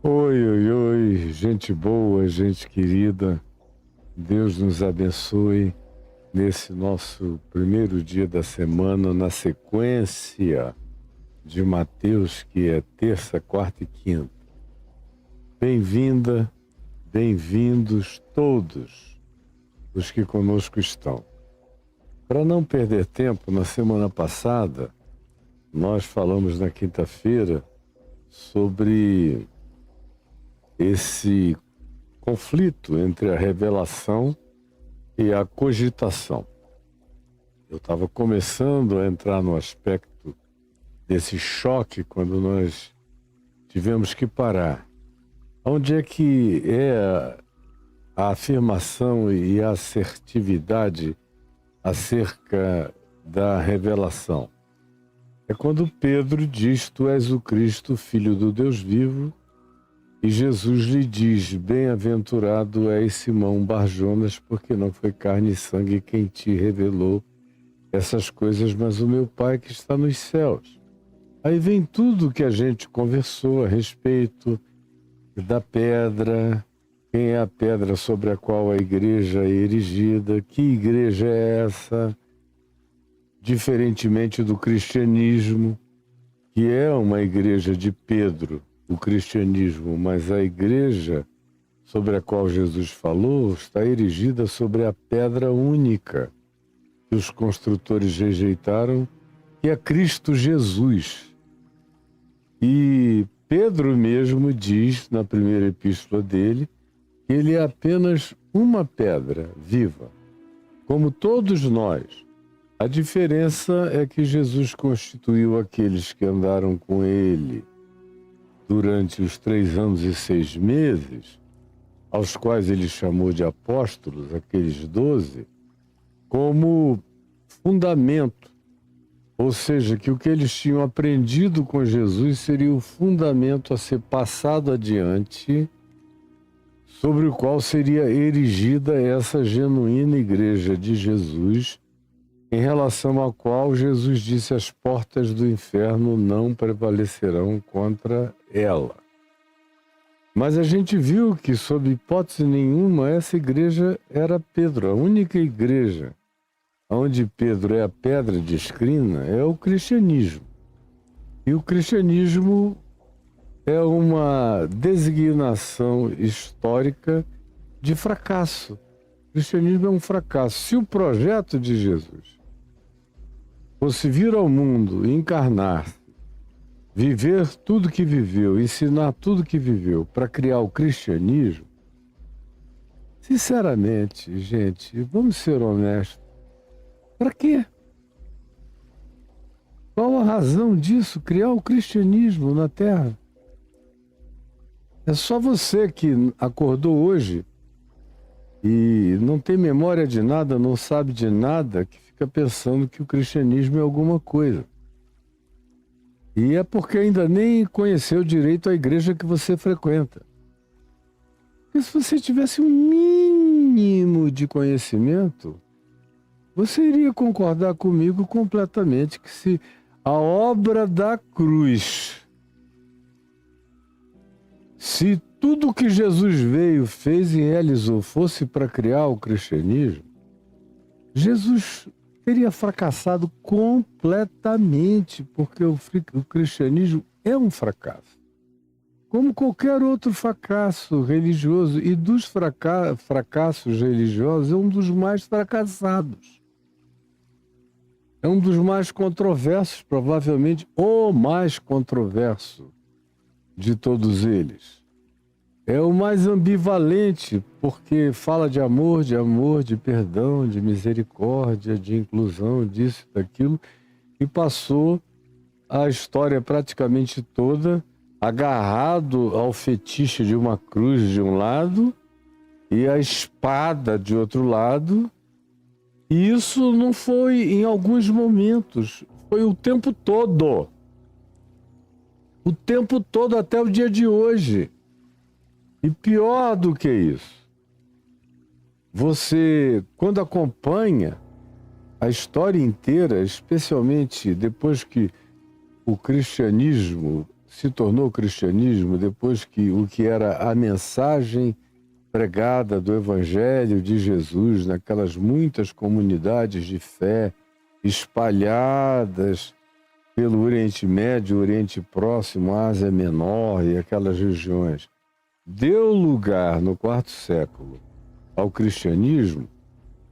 Oi, oi, oi, gente boa, gente querida, Deus nos abençoe nesse nosso primeiro dia da semana, na sequência de Mateus, que é terça, quarta e quinta. Bem-vinda, bem-vindos todos os que conosco estão. Para não perder tempo, na semana passada, nós falamos na quinta-feira sobre esse conflito entre a revelação e a cogitação. Eu estava começando a entrar no aspecto desse choque quando nós tivemos que parar. Onde é que é a afirmação e a assertividade acerca da revelação? É quando Pedro diz: Tu és o Cristo, Filho do Deus vivo. E Jesus lhe diz: Bem-aventurado és Simão Bar-Jonas, porque não foi carne e sangue quem te revelou essas coisas, mas o meu Pai que está nos céus. Aí vem tudo que a gente conversou a respeito da pedra, quem é a pedra sobre a qual a igreja é erigida, que igreja é essa, diferentemente do cristianismo, que é uma igreja de Pedro, o cristianismo, mas a igreja sobre a qual Jesus falou está erigida sobre a pedra única que os construtores rejeitaram, que é Cristo Jesus. E Pedro mesmo diz na primeira epístola dele que ele é apenas uma pedra viva, como todos nós. A diferença é que Jesus constituiu aqueles que andaram com ele durante os 3 anos e 6 meses, aos quais ele chamou de apóstolos, aqueles 12, como fundamento. Ou seja, que o que eles tinham aprendido com Jesus seria o fundamento a ser passado adiante, sobre o qual seria erigida essa genuína igreja de Jesus, em relação à qual Jesus disse: as portas do inferno não prevalecerão contra ela. Mas a gente viu que, sob hipótese nenhuma, essa igreja era Pedro. A única igreja onde Pedro é a pedra de esquina é o cristianismo. E o cristianismo é uma designação histórica de fracasso. O cristianismo é um fracasso. Se o projeto de Jesus fosse vir ao mundo, encarnar, viver tudo que viveu, ensinar tudo que viveu para criar o cristianismo, sinceramente, gente, vamos ser honestos, para quê? Qual a razão disso, criar o cristianismo na Terra? É só você que acordou hoje e não tem memória de nada, não sabe de nada, que fica pensando que o cristianismo é alguma coisa. E é porque ainda nem conheceu direito a igreja que você frequenta. Porque se você tivesse um mínimo de conhecimento, você iria concordar comigo completamente que se a obra da cruz, se tudo que Jesus veio, fez e realizou fosse para criar o cristianismo, Jesus teria fracassado completamente, porque o cristianismo é um fracasso. Como qualquer outro fracasso religioso, e dos fracassos religiosos é um dos mais fracassados. É um dos mais controversos, provavelmente o mais controverso de todos eles. É o mais ambivalente, porque fala de amor, de perdão, de misericórdia, de inclusão, disso e daquilo, e passou a história praticamente toda agarrado ao fetiche de uma cruz de um lado e a espada de outro lado. E isso não foi em alguns momentos, foi o tempo todo. O tempo todo até o dia de hoje. E pior do que isso, você, quando acompanha a história inteira, especialmente depois que o cristianismo se tornou o cristianismo, depois que o que era a mensagem pregada do Evangelho de Jesus naquelas muitas comunidades de fé espalhadas pelo Oriente Médio, Oriente Próximo, Ásia Menor e aquelas regiões, deu lugar no quarto século ao cristianismo,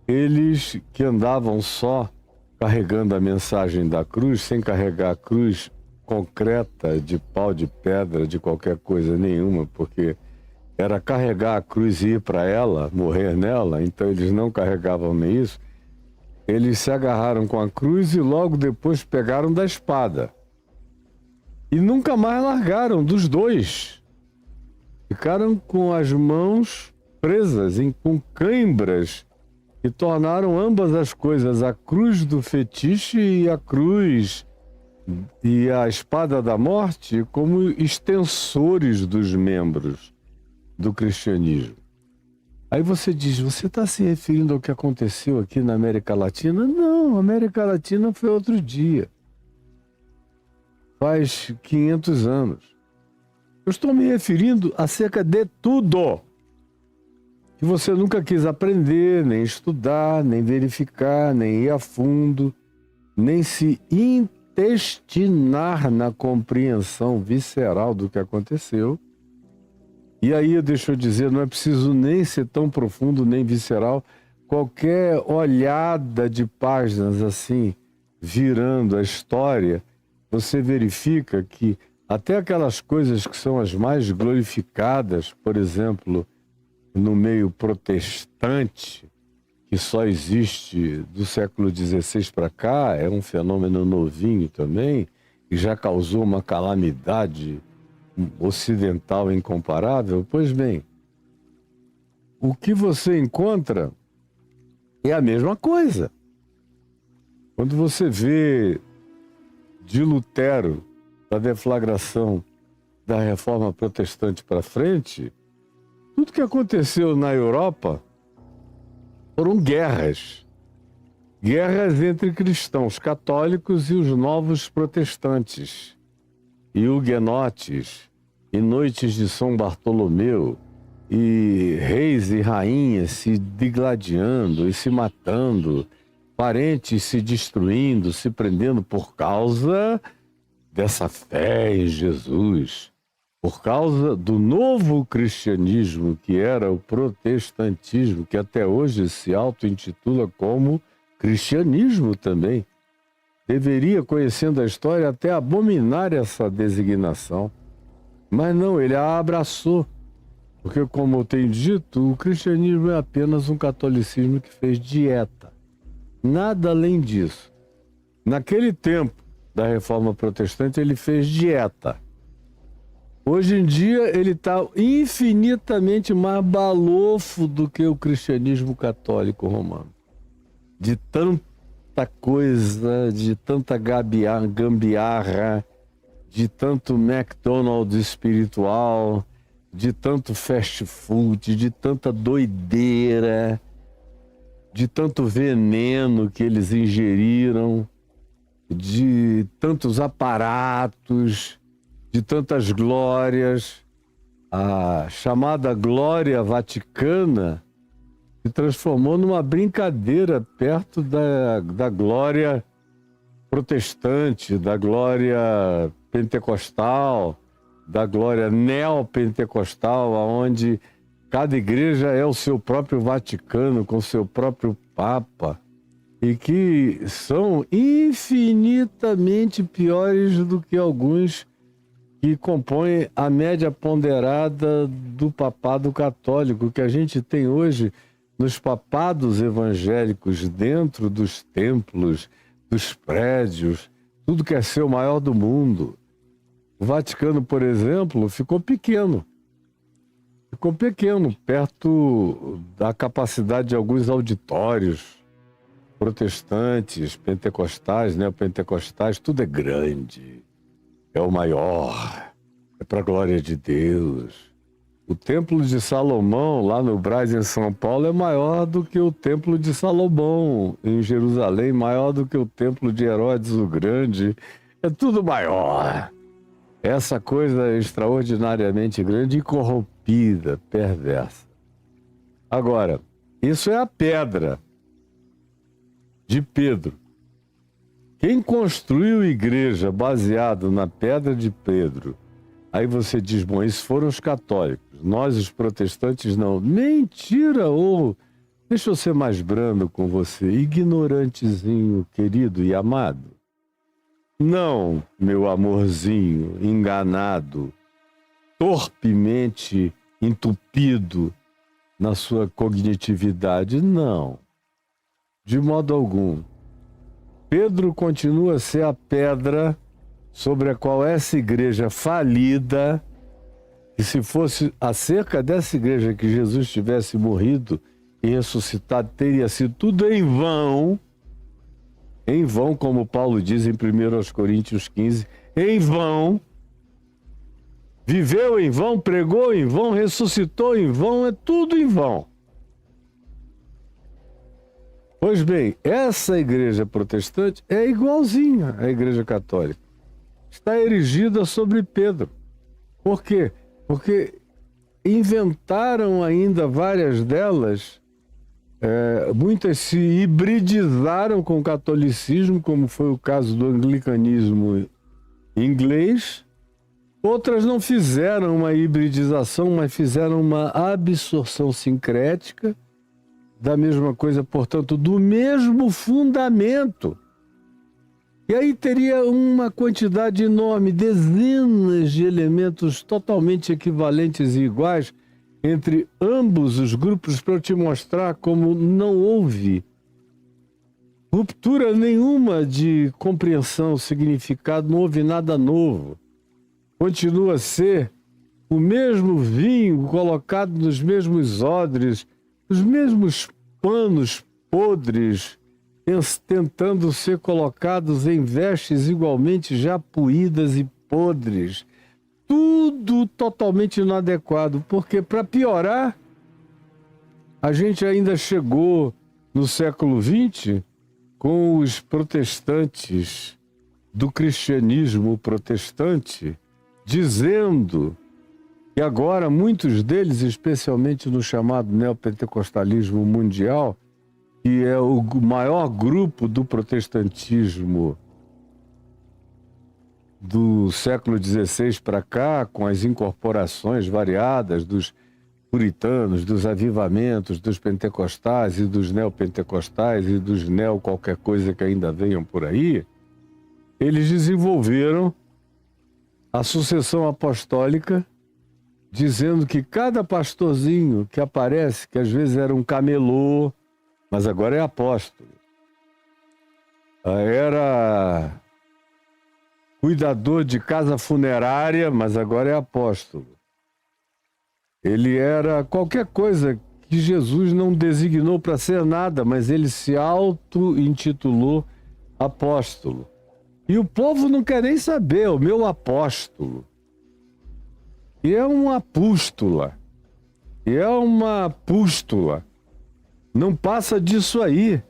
eles que andavam só carregando a mensagem da cruz, sem carregar a cruz concreta de pau, de pedra, de qualquer coisa nenhuma, porque era carregar a cruz e ir para ela, morrer nela, então eles não carregavam nem isso. Eles se agarraram com a cruz e logo depois pegaram da espada. E nunca mais largaram dos dois. Ficaram com as mãos presas com cãibras e tornaram ambas as coisas, a cruz do fetiche e a cruz e a espada da morte, como extensores dos membros do cristianismo. Aí você diz, você está se referindo ao que aconteceu aqui na América Latina? Não, a América Latina foi outro dia. Faz 500 anos. Eu estou me referindo acerca de tudo que você nunca quis aprender, nem estudar, nem verificar, nem ir a fundo, nem se intestinar na compreensão visceral do que aconteceu. E aí, deixa eu dizer, não é preciso nem ser tão profundo, nem visceral. Qualquer olhada de páginas assim, virando a história, você verifica que até aquelas coisas que são as mais glorificadas, por exemplo, no meio protestante, que só existe do século XVI para cá, é um fenômeno novinho também, e já causou uma calamidade ocidental incomparável. Pois bem, o que você encontra é a mesma coisa. Quando você vê de Lutero, da deflagração da Reforma Protestante para frente, tudo que aconteceu na Europa foram guerras. Guerras entre cristãos católicos e os novos protestantes, e huguenotes, e noites de São Bartolomeu, e reis e rainhas se digladiando e se matando, parentes se destruindo, se prendendo por causa dessa fé em Jesus, por causa do novo cristianismo, que era o protestantismo, que até hoje se auto-intitula como cristianismo também. Deveria, conhecendo a história, até abominar essa designação. Mas não, ele a abraçou. Porque, como eu tenho dito, o cristianismo é apenas um catolicismo que fez dieta. Nada além disso. Naquele tempo da Reforma Protestante, ele fez dieta. Hoje em dia, ele está infinitamente mais balofo do que o cristianismo católico romano. De tanta coisa, de tanta gambiarra, de tanto McDonald's espiritual, de tanto fast food, de tanta doideira, de tanto veneno que eles ingeriram, de tantos aparatos, de tantas glórias. A chamada glória vaticana se transformou numa brincadeira perto da glória protestante, da glória pentecostal, da glória neopentecostal, onde cada igreja é o seu próprio Vaticano, com seu próprio Papa, e que são infinitamente piores do que alguns que compõem a média ponderada do papado católico, que a gente tem hoje nos papados evangélicos, dentro dos templos, dos prédios, tudo quer ser o maior do mundo. O Vaticano, por exemplo, ficou pequeno, perto da capacidade de alguns auditórios protestantes, pentecostais, neopentecostais, tudo é grande, é o maior, é para a glória de Deus. O Templo de Salomão, lá no Brás, em São Paulo, é maior do que o Templo de Salomão, em Jerusalém, maior do que o Templo de Herodes o Grande. É tudo maior. essa coisa extraordinariamente grande e corrompida, perversa. Agora, isso é a pedra de Pedro. Quem construiu igreja baseado na pedra de Pedro? Aí você diz, bom, isso foram os católicos. Nós, os protestantes, não. Mentira! Ou, deixa eu ser mais brando com você, ignorantezinho, querido e amado. Não, meu amorzinho, enganado, torpemente entupido na sua cognitividade, não. De modo algum. Pedro continua a ser a pedra sobre a qual essa igreja falida, que se fosse acerca dessa igreja que Jesus tivesse morrido e ressuscitado, teria sido tudo em vão, como Paulo diz em 1 Coríntios 15, em vão, viveu em vão, pregou em vão, ressuscitou em vão, é tudo em vão. Pois bem, essa igreja protestante é igualzinha à igreja católica. Está erigida sobre Pedro. Por quê? Porque inventaram ainda várias delas, muitas se hibridizaram com o catolicismo, como foi o caso do anglicanismo inglês. Outras não fizeram uma hibridização, mas fizeram uma absorção sincrética da mesma coisa, portanto, do mesmo fundamento. E aí teria uma quantidade enorme, dezenas de elementos totalmente equivalentes e iguais entre ambos os grupos para te mostrar como não houve ruptura nenhuma de compreensão, significado, não houve nada novo. Continua a ser o mesmo vinho colocado nos mesmos odres, os mesmos panos podres, tentando ser colocados em vestes igualmente já puídas e podres. Tudo totalmente inadequado, porque, para piorar, a gente ainda chegou no século XX com os protestantes do cristianismo protestante, dizendo que agora muitos deles, especialmente no chamado neopentecostalismo mundial, que é o maior grupo do protestantismo do século XVI para cá, com as incorporações variadas dos puritanos, dos avivamentos, dos pentecostais e dos neopentecostais e dos neo qualquer coisa que ainda venham por aí, eles desenvolveram a sucessão apostólica, dizendo que cada pastorzinho que aparece, que às vezes era um camelô, mas agora é apóstolo, era cuidador de casa funerária, mas agora é apóstolo. Ele era qualquer coisa que Jesus não designou para ser nada, mas ele se auto-intitulou apóstolo. E o povo não quer nem saber, o meu apóstolo. E é uma apústula. E é uma apústula. Não passa disso aí.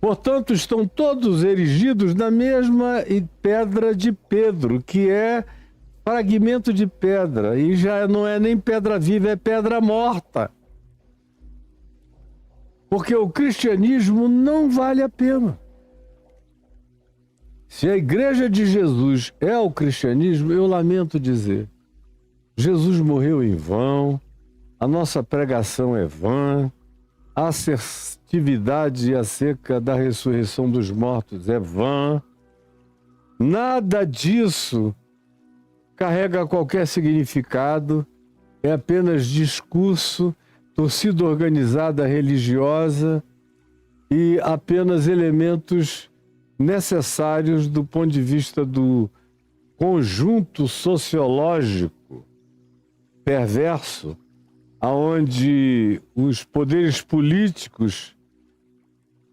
Portanto, estão todos erigidos na mesma pedra de Pedro, que é fragmento de pedra. E já não é nem pedra viva, é pedra morta. Porque o cristianismo não vale a pena. Se a igreja de Jesus é o cristianismo, eu lamento dizer, Jesus morreu em vão, a nossa pregação é vã, a assertividade acerca da ressurreição dos mortos é vã, nada disso carrega qualquer significado, é apenas discurso, torcida organizada religiosa e apenas elementos necessários do ponto de vista do conjunto sociológico perverso, aonde os poderes políticos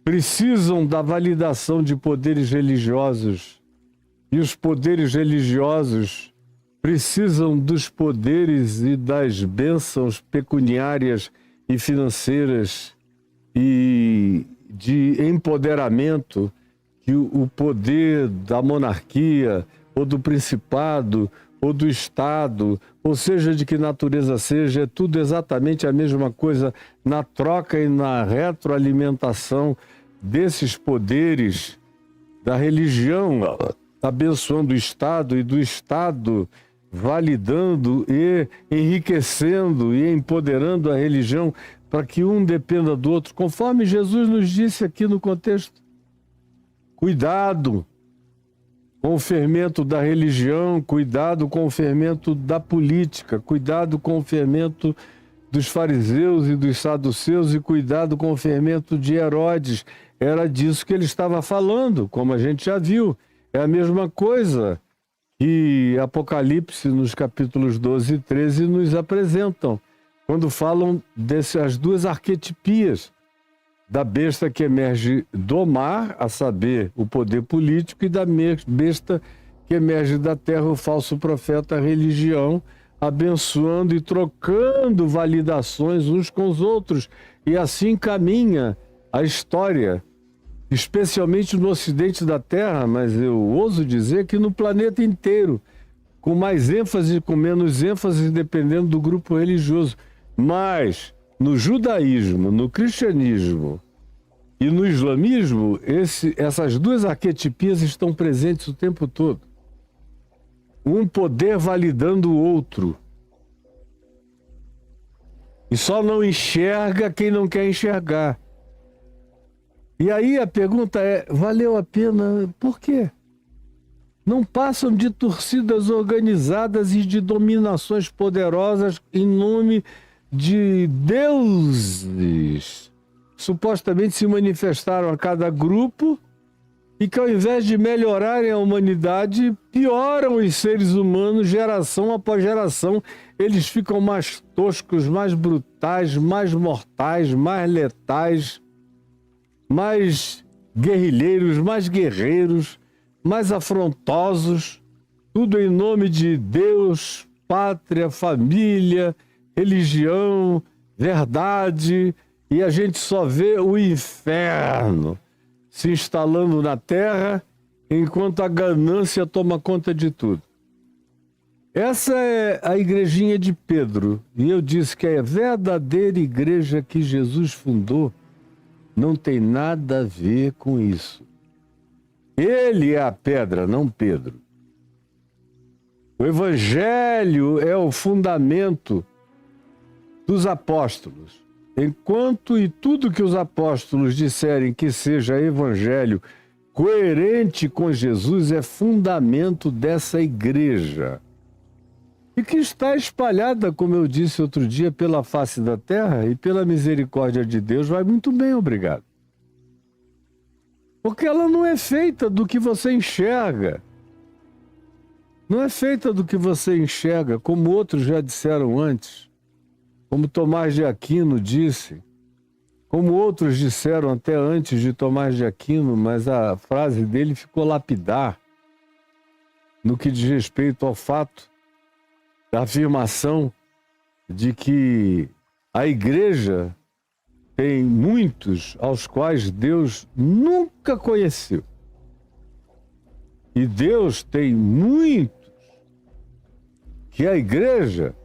precisam da validação de poderes religiosos e os poderes religiosos precisam dos poderes e das bênçãos pecuniárias e financeiras e de empoderamento que o poder da monarquia ou do principado, ou do Estado, ou seja, de que natureza seja, é tudo exatamente a mesma coisa na troca e na retroalimentação desses poderes da religião, abençoando o Estado e do Estado validando e enriquecendo e empoderando a religião para que um dependa do outro, conforme Jesus nos disse aqui no contexto. Cuidado com o fermento da religião, cuidado com o fermento da política, cuidado com o fermento dos fariseus e dos saduceus e cuidado com o fermento de Herodes. Era disso que ele estava falando, como a gente já viu. É a mesma coisa que Apocalipse, nos capítulos 12 e 13, nos apresentam, quando falam dessas duas arquetipias, da besta que emerge do mar, a saber, o poder político, e da besta que emerge da terra, o falso profeta, a religião, abençoando e trocando validações uns com os outros. E assim caminha a história, especialmente no ocidente da Terra, mas eu ouso dizer que no planeta inteiro, com mais ênfase, com menos ênfase, dependendo do grupo religioso. Mas no judaísmo, no cristianismo e no islamismo, essas duas arquetipias estão presentes o tempo todo. Um poder validando o outro. E só não enxerga quem não quer enxergar. E aí a pergunta é, valeu a pena? Por quê? Não passam de torcidas organizadas e de dominações poderosas em nome de deuses. Supostamente se manifestaram a cada grupo e que, ao invés de melhorarem a humanidade, pioram os seres humanos geração após geração. Eles ficam mais toscos, mais brutais, mais mortais, mais letais, mais guerrilheiros, mais guerreiros, mais afrontosos, tudo em nome de Deus, pátria, família, religião, verdade, e a gente só vê o inferno se instalando na terra enquanto a ganância toma conta de tudo. Essa é a igrejinha de Pedro, e eu disse que a verdadeira igreja que Jesus fundou não tem nada a ver com isso. Ele é a pedra, não Pedro. O Evangelho é o fundamento dos apóstolos. Enquanto e tudo que os apóstolos disserem que seja Evangelho coerente com Jesus é fundamento dessa igreja. E que está espalhada, como eu disse outro dia, pela face da terra e pela misericórdia de Deus, vai muito bem, obrigado. Porque ela não é feita do que você enxerga. Não é feita do que você enxerga, como outros já disseram antes. Como Tomás de Aquino disse. Como outros disseram até antes de Tomás de Aquino, mas a frase dele ficou lapidar no que diz respeito ao fato da afirmação de que a igreja tem muitos aos quais Deus nunca conheceu. E Deus tem muitos que a igreja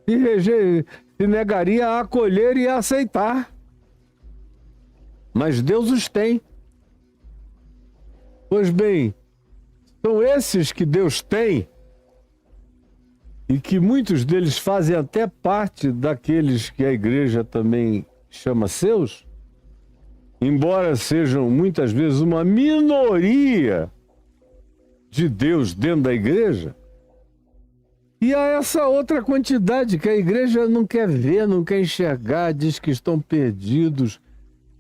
se negaria a acolher e a aceitar. Mas Deus os tem. Pois bem, são esses que Deus tem e que muitos deles fazem até parte daqueles que a igreja também chama seus, embora sejam muitas vezes uma minoria de Deus dentro da igreja. E há essa outra quantidade que a igreja não quer ver, não quer enxergar, diz que estão perdidos,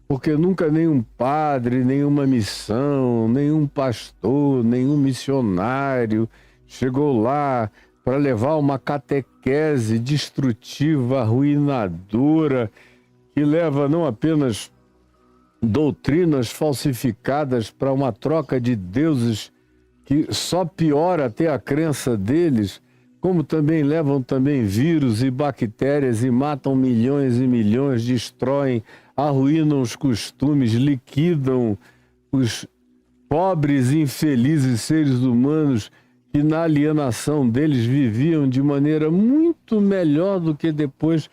porque nunca nenhum padre, nenhuma missão, nenhum pastor, nenhum missionário chegou lá para levar uma catequese destrutiva, arruinadora, que leva não apenas doutrinas falsificadas para uma troca de deuses que só piora até a crença deles, como também levam também vírus e bactérias e matam milhões e milhões, destroem, arruinam os costumes, liquidam os pobres e infelizes seres humanos que na alienação deles viviam de maneira muito melhor do que depois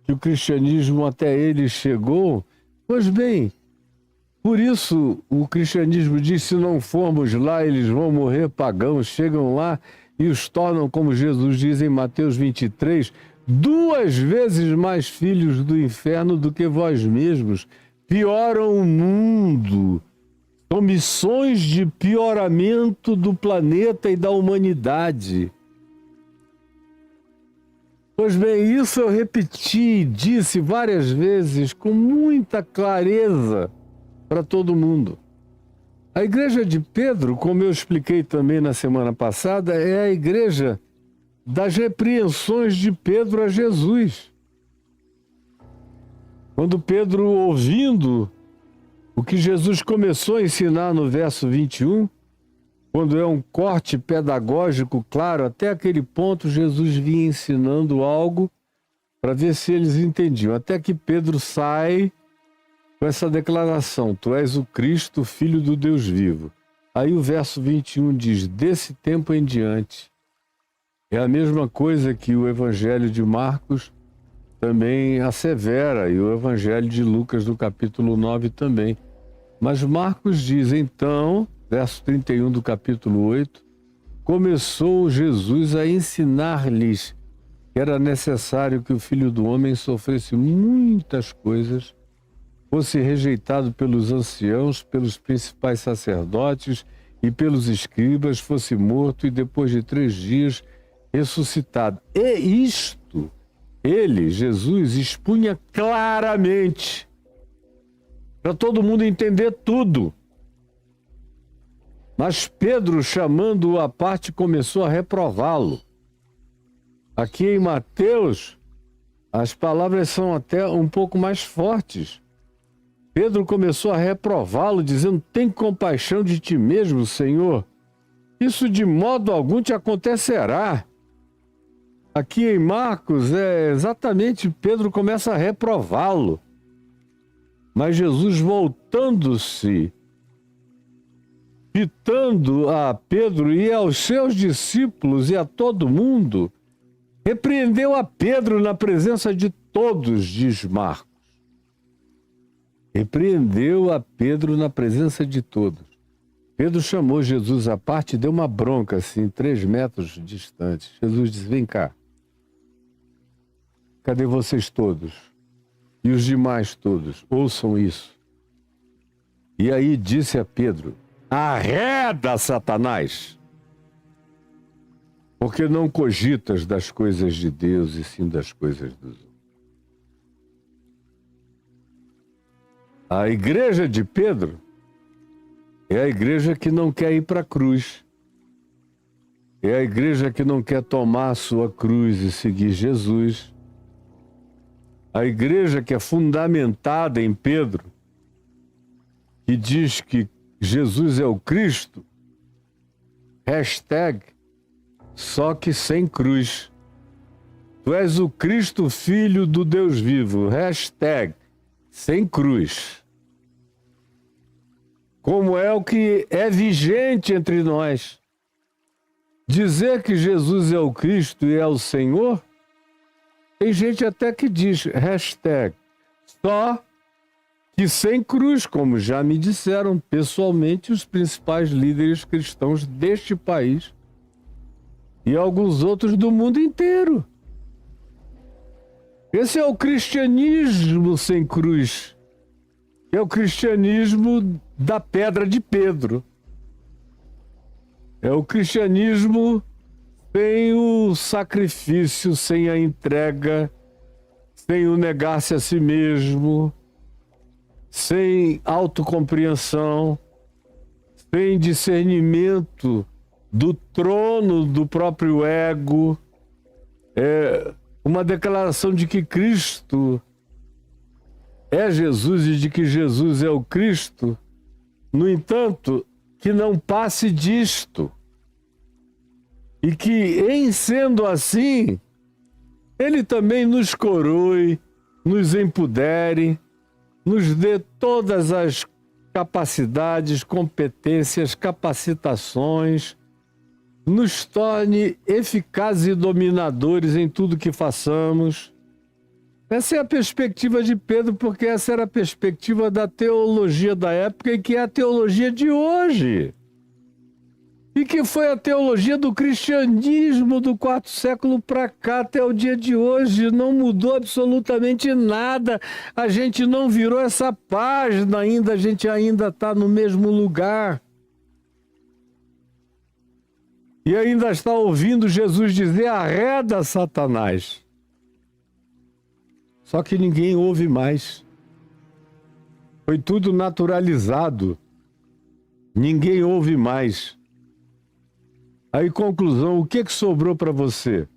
que o cristianismo até eles chegou. Pois bem, por isso o cristianismo diz: se não formos lá, eles vão morrer pagãos. Chegam lá e os tornam, como Jesus diz em Mateus 23, 2 vezes mais filhos do inferno do que vós mesmos. Pioram o mundo. São missões de pioramento do planeta e da humanidade. Pois bem, isso eu repeti, disse várias vezes com muita clareza para todo mundo. A igreja de Pedro, como eu expliquei também na semana passada, é a igreja das repreensões de Pedro a Jesus. Quando Pedro, ouvindo o que Jesus começou a ensinar no verso 21, quando é um corte pedagógico claro, até aquele ponto Jesus vinha ensinando algo para ver se eles entendiam. Até que Pedro sai com essa declaração: tu és o Cristo, filho do Deus vivo. Aí o verso 21 diz: desse tempo em diante. É a mesma coisa que o Evangelho de Marcos também assevera, e o Evangelho de Lucas do capítulo 9 também. Mas Marcos diz: então, verso 31 do capítulo 8, começou Jesus a ensinar-lhes que era necessário que o Filho do Homem sofresse muitas coisas, fosse rejeitado pelos anciãos, pelos principais sacerdotes e pelos escribas, fosse morto e depois de 3 dias ressuscitado. E isto, ele, Jesus, expunha claramente, para todo mundo entender tudo. Mas Pedro, chamando-o à parte, começou a reprová-lo. Aqui em Mateus, as palavras são até um pouco mais fortes. Pedro começou a reprová-lo, dizendo: tem compaixão de ti mesmo, Senhor. Isso de modo algum te acontecerá. Aqui em Marcos, exatamente, Pedro começa a reprová-lo. Mas Jesus, voltando-se, fitando a Pedro e aos seus discípulos e a todo mundo, repreendeu a Pedro na presença de todos, diz Marcos. Repreendeu a Pedro na presença de todos. Pedro chamou Jesus à parte e deu uma bronca, assim, 3 metros distante. Jesus disse: vem cá. Cadê vocês todos? E os demais todos? Ouçam isso. E aí disse a Pedro: arreda, Satanás! Porque não cogitas das coisas de Deus e sim das coisas dos homens. A igreja de Pedro é a igreja que não quer ir para a cruz. É a igreja que não quer tomar a sua cruz e seguir Jesus. A igreja que é fundamentada em Pedro, que diz que Jesus é o Cristo, hashtag, só que sem cruz. Tu és o Cristo, filho do Deus vivo, hashtag, sem cruz. Como é o que é vigente entre nós. Dizer que Jesus é o Cristo e é o Senhor, tem gente até que diz, hashtag, só que sem cruz, como já me disseram pessoalmente os principais líderes cristãos deste país e alguns outros do mundo inteiro. Esse é o cristianismo sem cruz. É o cristianismo da pedra de Pedro. É o cristianismo sem o sacrifício, sem a entrega, sem o negar-se a si mesmo, sem autocompreensão, sem discernimento do trono do próprio ego. É uma declaração de que Cristo é Jesus e de que Jesus é o Cristo. No entanto, que não passe disto. E que, em sendo assim, Ele também nos coroe, nos empodere, nos dê todas as capacidades, competências, capacitações, nos torne eficazes e dominadores em tudo que façamos. Essa é a perspectiva de Pedro, porque essa era a perspectiva da teologia da época e que é a teologia de hoje. E que foi a teologia do cristianismo do quarto século para cá até o dia de hoje. Não mudou absolutamente nada. A gente não virou essa página ainda, a gente ainda está no mesmo lugar. E ainda está ouvindo Jesus dizer: arreda, Satanás. Só que ninguém ouve mais. Foi tudo naturalizado. Ninguém ouve mais. Aí, conclusão, o que sobrou para você?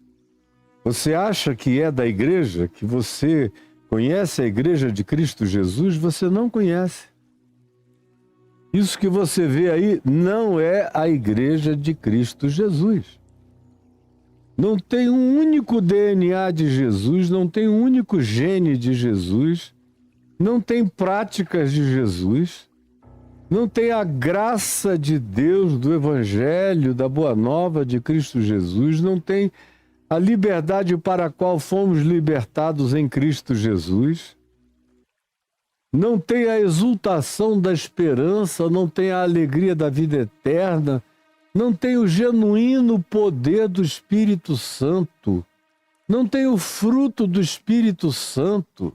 Você acha que é da igreja? Que você conhece a igreja de Cristo Jesus? Você não conhece. Isso que você vê aí não é a igreja de Cristo Jesus. Não tem um único DNA de Jesus, não tem um único gene de Jesus, não tem práticas de Jesus, não tem a graça de Deus, do Evangelho, da Boa Nova de Cristo Jesus, não tem a liberdade para a qual fomos libertados em Cristo Jesus, não tem a exultação da esperança, não tem a alegria da vida eterna, não tem o genuíno poder do Espírito Santo, não tem o fruto do Espírito Santo,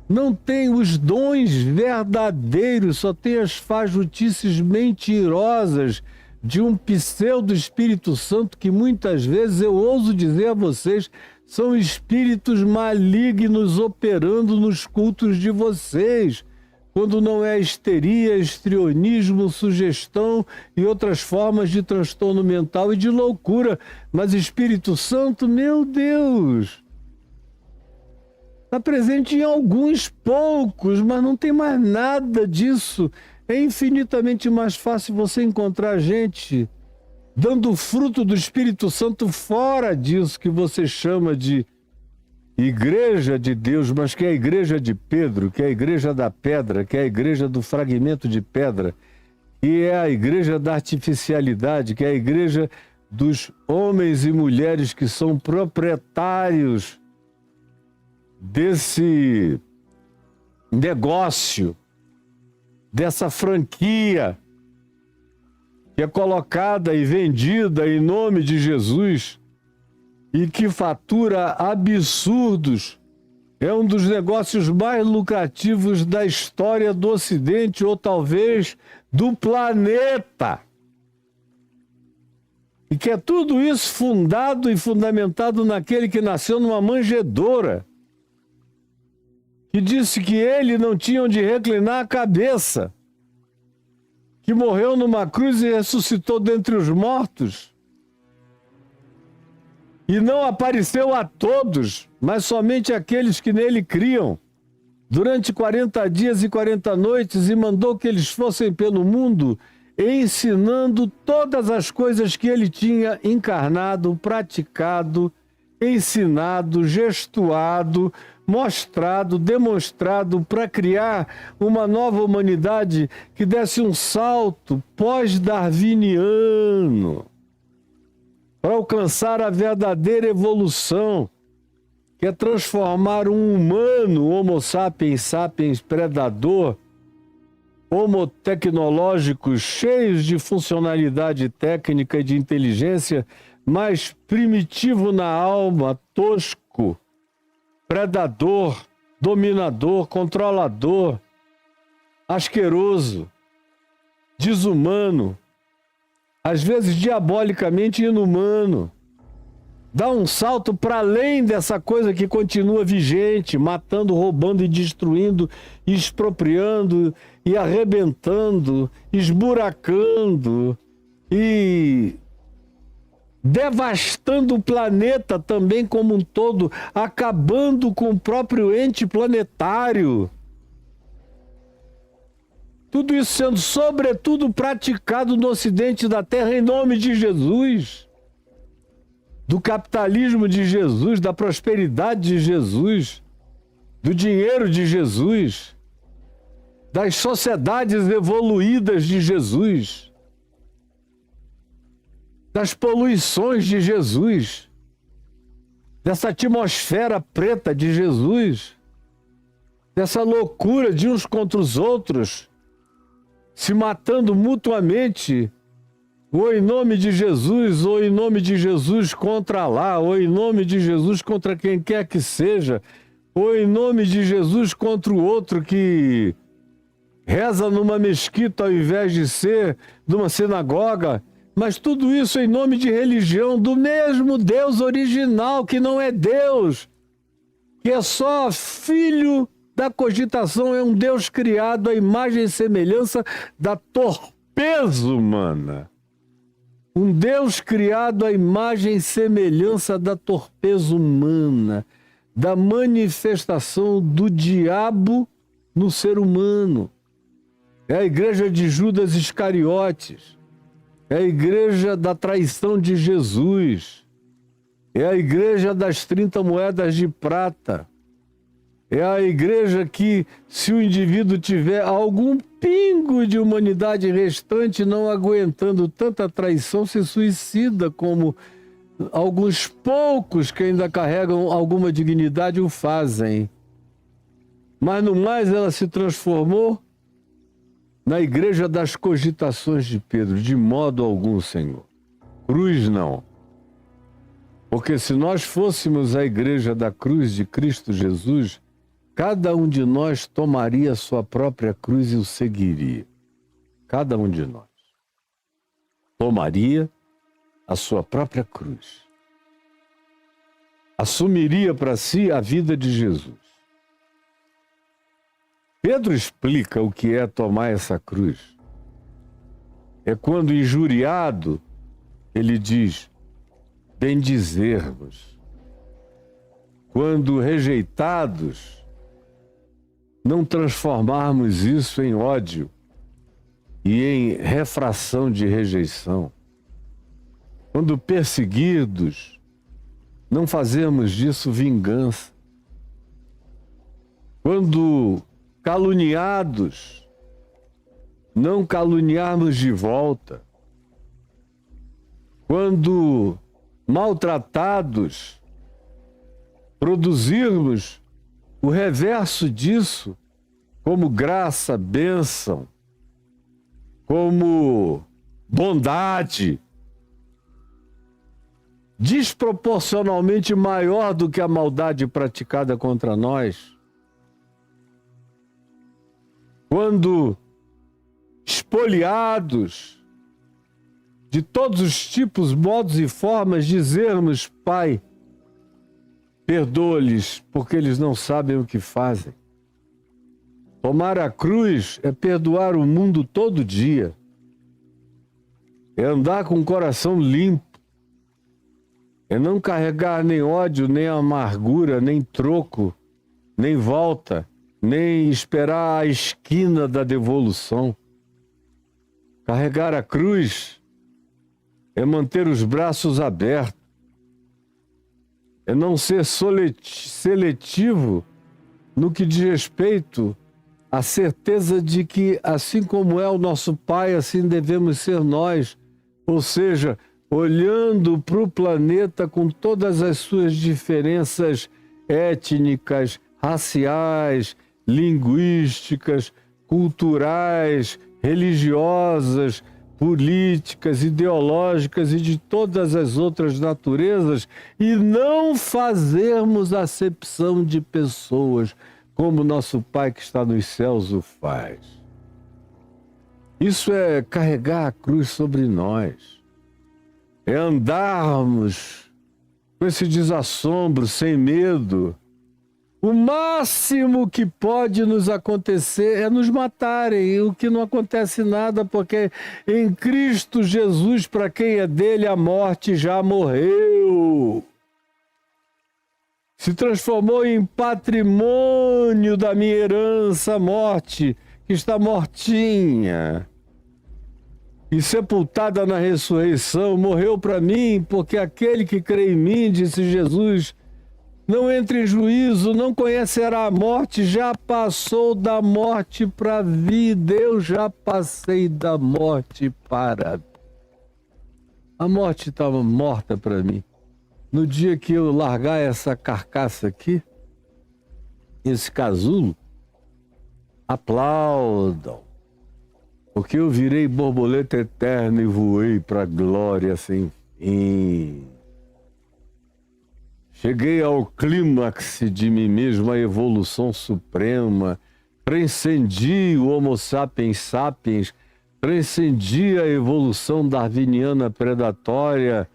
não tem os dons verdadeiros, só tem as fajutices mentirosas de um pseudo-Espírito Santo que muitas vezes, eu ouso dizer a vocês, são espíritos malignos operando nos cultos de vocês, quando não é histeria, histrionismo, sugestão e outras formas de transtorno mental e de loucura. Mas Espírito Santo, meu Deus, está presente em alguns poucos, mas não tem mais nada disso. É infinitamente mais fácil você encontrar gente dando fruto do Espírito Santo fora disso que você chama de igreja de Deus, mas que é a igreja de Pedro, que é a igreja da pedra, que é a igreja do fragmento de pedra, que é a igreja da artificialidade, que é a igreja dos homens e mulheres que são proprietários desse negócio, dessa franquia que é colocada e vendida em nome de Jesus e que fatura absurdos. É um dos negócios mais lucrativos da história do Ocidente ou talvez do planeta. E que é tudo isso fundado e fundamentado naquele que nasceu numa manjedoura, que disse que ele não tinha onde reclinar a cabeça, que morreu numa cruz e ressuscitou dentre os mortos, e não apareceu a todos, mas somente àqueles que nele criam, durante 40 dias e 40 noites, e mandou que eles fossem pelo mundo, ensinando todas as coisas que ele tinha encarnado, praticado, ensinado, gestuado, mostrado, demonstrado para criar uma nova humanidade que desse um salto pós-darwiniano, para alcançar a verdadeira evolução, que é transformar um humano, Homo sapiens sapiens predador, homo tecnológico, cheios de funcionalidade técnica e de inteligência, mas primitivo na alma, tosco, predador, dominador, controlador, asqueroso, desumano, às vezes diabolicamente inumano. Dá um salto para além dessa coisa que continua vigente, matando, roubando e destruindo, expropriando e arrebentando, esburacando e devastando o planeta também como um todo, acabando com o próprio ente planetário. Tudo isso sendo, sobretudo, praticado no Ocidente da Terra em nome de Jesus, do capitalismo de Jesus, da prosperidade de Jesus, do dinheiro de Jesus, das sociedades evoluídas de Jesus. das poluições de Jesus, dessa atmosfera preta de Jesus, dessa loucura de uns contra os outros, se matando mutuamente, ou em nome de Jesus, ou em nome de Jesus contra Alá, ou em nome de Jesus contra quem quer que seja, ou em nome de Jesus contra o outro que reza numa mesquita ao invés de ser numa sinagoga, mas tudo isso em nome de religião do mesmo Deus original, que não é Deus, que é só filho da cogitação, é um Deus criado à imagem e semelhança da torpeza humana. Um Deus criado à imagem e semelhança da torpeza humana, da manifestação do diabo no ser humano. É a igreja de Judas Iscariotes, é a igreja da traição de Jesus, é a igreja das 30 moedas de prata, é a igreja que, se o indivíduo tiver algum pingo de humanidade restante, não aguentando tanta traição, se suicida, como alguns poucos que ainda carregam alguma dignidade o fazem. Mas no mais ela se transformou na igreja das cogitações de Pedro, de modo algum, Senhor. Cruz não. Porque se nós fôssemos a igreja da cruz de Cristo Jesus, cada um de nós tomaria a sua própria cruz e o seguiria. Cada um de nós tomaria a sua própria cruz. Assumiria para si a vida de Jesus. Pedro explica o que é tomar essa cruz. É quando injuriado, ele diz, bendizer-vos. Quando rejeitados, não transformarmos isso em ódio e em refração de rejeição. Quando perseguidos, não fazermos disso vingança. Quando caluniados, não caluniarmos de volta. Quando maltratados, produzirmos o reverso disso como graça, bênção, como bondade, desproporcionalmente maior do que a maldade praticada contra nós. Quando espoliados de todos os tipos, modos e formas, dizermos, Pai, perdoa-lhes, porque eles não sabem o que fazem. Tomar a cruz é perdoar o mundo todo dia. É andar com o coração limpo. É não carregar nem ódio, nem amargura, nem troco, nem volta, nem esperar a esquina da devolução. Carregar a cruz é manter os braços abertos. É não ser seletivo no que diz respeito à certeza de que, assim como é o nosso Pai, assim devemos ser nós. Ou seja, olhando para o planeta com todas as suas diferenças étnicas, raciais, linguísticas, culturais, religiosas, políticas, ideológicas e de todas as outras naturezas, e não fazermos acepção de pessoas, como nosso Pai que está nos céus o faz. Isso é carregar a cruz sobre nós. É andarmos com esse desassombro, sem medo. O máximo que pode nos acontecer é nos matarem, o que não acontece nada, porque em Cristo Jesus, para quem é dele, a morte já morreu. Se transformou em patrimônio da minha herança, a morte, que está mortinha. E sepultada na ressurreição, morreu para mim, porque aquele que crê em mim, disse Jesus, não entre em juízo, não conhecerá a morte, já passou da morte para a vida, eu já passei da morte para a vida. A morte estava morta para mim. No dia que eu largar essa carcaça aqui, esse casulo, aplaudam, porque eu virei borboleta eterna e voei para a glória sem fim. Cheguei ao clímax de mim mesmo, a evolução suprema, transcendi o Homo sapiens sapiens, transcendi a evolução darwiniana predatória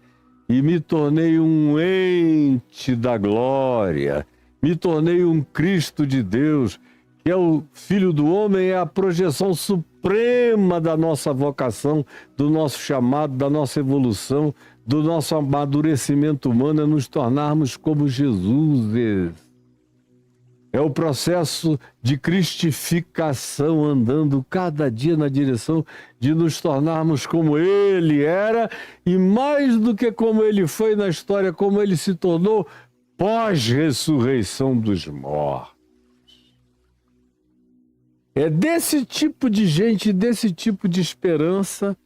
e me tornei um ente da glória, me tornei um Cristo de Deus, que é o Filho do Homem, é a projeção suprema da nossa vocação, do nosso chamado, da nossa evolução, do nosso amadurecimento humano, é nos tornarmos como Jesus. É o processo de cristificação, andando cada dia na direção de nos tornarmos como Ele era e mais do que como Ele foi na história, como Ele se tornou pós-ressurreição dos mortos. É desse tipo de gente, desse tipo de esperança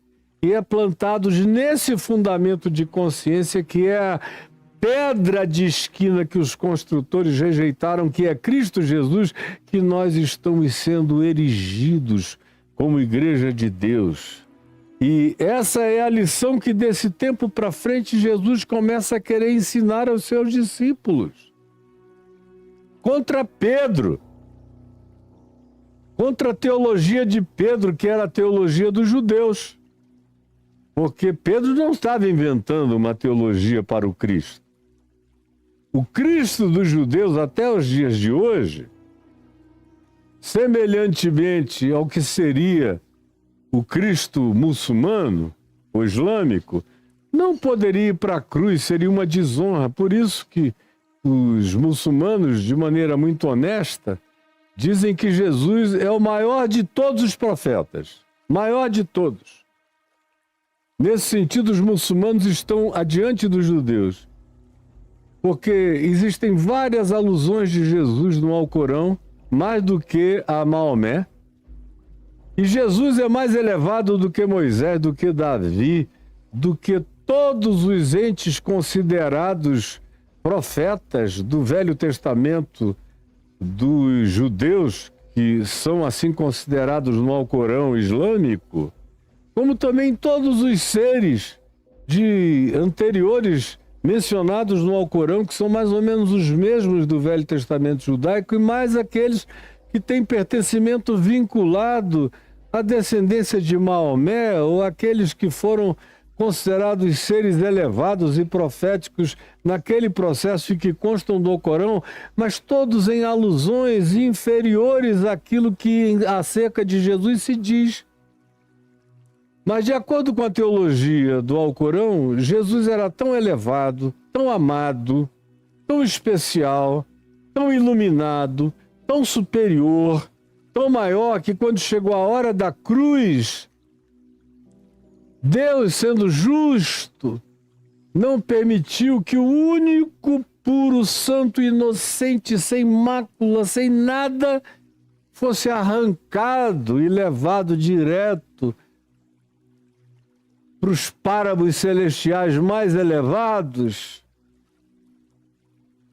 que é plantados nesse fundamento de consciência que é a pedra de esquina que os construtores rejeitaram, que é Cristo Jesus, que nós estamos sendo erigidos como Igreja de Deus. E essa é a lição que desse tempo para frente Jesus começa a querer ensinar aos seus discípulos. Contra Pedro, contra a teologia de Pedro, que era a teologia dos judeus. Porque Pedro não estava inventando uma teologia para o Cristo. O Cristo dos judeus, até os dias de hoje, semelhantemente ao que seria o Cristo muçulmano, ou islâmico, não poderia ir para a cruz, seria uma desonra. Por isso que os muçulmanos, de maneira muito honesta, dizem que Jesus é o maior de todos os profetas, maior de todos. Nesse sentido, os muçulmanos estão adiante dos judeus, porque existem várias alusões de Jesus no Alcorão, mais do que a Maomé, e Jesus é mais elevado do que Moisés, do que Davi, do que todos os entes considerados profetas do Velho Testamento dos judeus, que são assim considerados no Alcorão islâmico, como também todos os seres de anteriores mencionados no Alcorão, que são mais ou menos os mesmos do Velho Testamento judaico, e mais aqueles que têm pertencimento vinculado à descendência de Maomé, ou aqueles que foram considerados seres elevados e proféticos naquele processo e que constam do Alcorão, mas todos em alusões inferiores àquilo que acerca de Jesus se diz. Mas, de acordo com a teologia do Alcorão, Jesus era tão elevado, tão amado, tão especial, tão iluminado, tão superior, tão maior, que quando chegou a hora da cruz, Deus, sendo justo, não permitiu que o único, puro, santo, inocente, sem mácula, sem nada, fosse arrancado e levado direto para os páramos celestiais mais elevados.